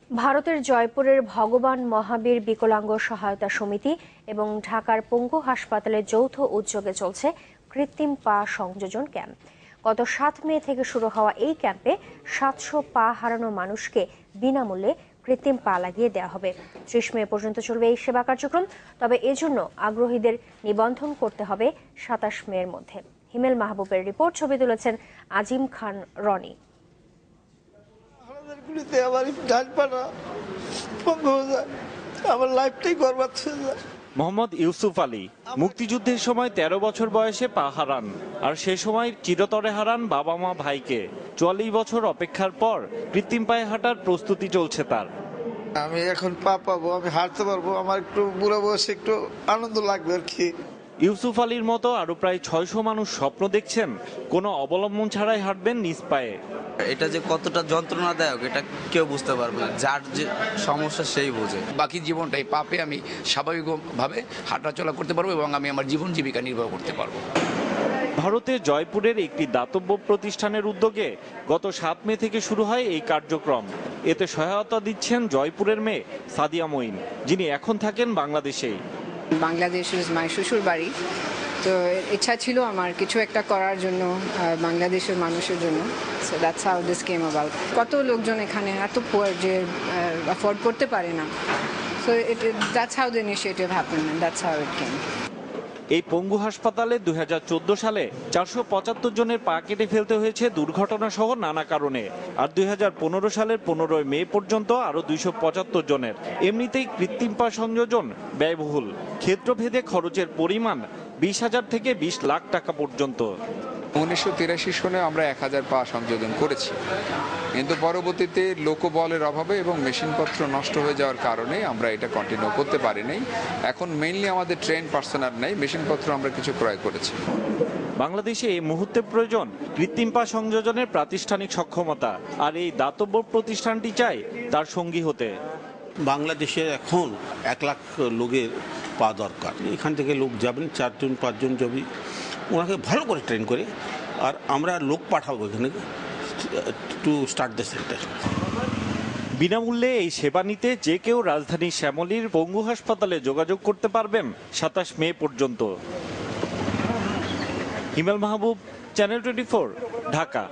ভারতের জয়পুরের ভগবান মহাবীর বিকলাঙ্গ সহায়তা সমিতি এবং ঢাকার পঙ্গু হাসপাতালের যৌথ উদ্যোগে চলছে কৃত্রিম পা সংযোজন ক্যাম্প। গত ৭ মে থেকে শুরু হওয়া এই ক্যাম্পে ৭০০ পা হারানো মানুষকে বিনামূল্যে কৃত্রিম পা লাগিয়ে দেওয়া হবে। ৩০ মে পর্যন্ত চলবে এই সেবা কার্যক্রম। তবে এজন্য আগ্রহীদের নিবন্ধন করতে হবে ২৭ মের মধ্যে। হিমেল মাহবুবের রিপোর্ট, ছবি তুলেছেন আজিম খান রনি। মোহাম্মদ ইউসুফ আলী মুক্তিযুদ্ধের সময় ১৩ বছর বয়সে পা হারান, আর সে সময় চিরতরে হারান বাবা মা ভাইকে। ৪৪ বছর অপেক্ষার পর কৃত্রিম পায়ে হাঁটার প্রস্তুতি চলছে তার। আমি এখন পা পাবো, আমি হাঁটতে পারবো, আমার একটু বুড়ো বয়সে একটু আনন্দ লাগবে আর কি। ইউসুফ আলীর মতো আরো প্রায় ৬০০ মানুষ স্বপ্ন দেখছেন কোনো অবলম্বন ছাড়াই হাঁটবেন নিজ পায়ে। এটা যে কতটা যন্ত্রণাদায়ক এটা কেউ বুঝতে পারবে না, যার যে সমস্যা সেই বোঝে। বাকি জীবনটাই পাপে আমি স্বাভাবিকভাবে হাঁটাচলা করতে পারবো এবং আমি আমার জীবন জীবিকা নির্বাহ করতে পারবো। ভারতের জয়পুরের একটি দাতব্য প্রতিষ্ঠানের উদ্যোগে গত ৭ মে থেকে শুরু হয় এই কার্যক্রম। এতে সহায়তা দিচ্ছেন জয়পুরের মেয়ে সাদিয়া মঈন, যিনি এখন থাকেন বাংলাদেশেই। বাংলাদেশ ইজ মাই শ্বশুর বাড়ি, তো ইচ্ছা ছিল আমার কিছু একটা করার জন্য বাংলাদেশের মানুষের জন্য। So that's how this came about. কত লোকজন এখানে এত পুয়ার যে অ্যাফোর্ড করতে পারে না, so that's how the initiative happen and that's how it came. এই পঙ্গু হাসপাতালে ২০১৪ সালে ৪৭৫ জনের পা কেটে ফেলতে হয়েছে দুর্ঘটনা সহ নানা কারণে, আর ২০১৫ সালের ১৫ মে পর্যন্ত আরো ২৭৫ জনের। এমনিতেই কৃত্রিম পা সংযোজন ব্যয়বহুল, ক্ষেত্রভেদে খরচের পরিমাণ ২০,০০০ থেকে ২০ লাখ টাকা পর্যন্ত। ১৯৮৩ সনে আমরা ১,০০০ পা সংযোজন করেছি, কিন্তু পরবর্তীতে লোকবলের অভাবে এবং মেশিনপত্র নষ্ট হয়ে যাওয়ার কারণে আমরা এটা কন্টিনিউ করতে পারি নাই। এখন মেইনলি আমাদের ট্রেন পার্সোনাল নেই, মেশিনপত্র আমরা কিছু ক্রয় করেছি। বাংলাদেশে এই মুহূর্তে প্রয়োজন কৃত্রিম পা সংযোজনের প্রাতিষ্ঠানিক সক্ষমতা, আর এই দাতব্য প্রতিষ্ঠানটি চায় তার সঙ্গী হতে। বাংলাদেশে এখন ১ লাখ লোকের পা দরকার। এখান থেকে লোক যাবেন ৪জন ৫জন যাবি, ওনাকে ভালো করে ট্রেন করে, আর আমরা লোক পাঠাবো এখানে টু স্টার্ট দ্য সেন্টার। বিনামূল্যে এই সেবা নিতে যে কেউ রাজধানীর শ্যামলীর পঙ্গু হাসপাতালে যোগাযোগ করতে পারবেন ২৭ মে পর্যন্ত। হিমেল মাহবুব, চ্যানেল 24, ঢাকা।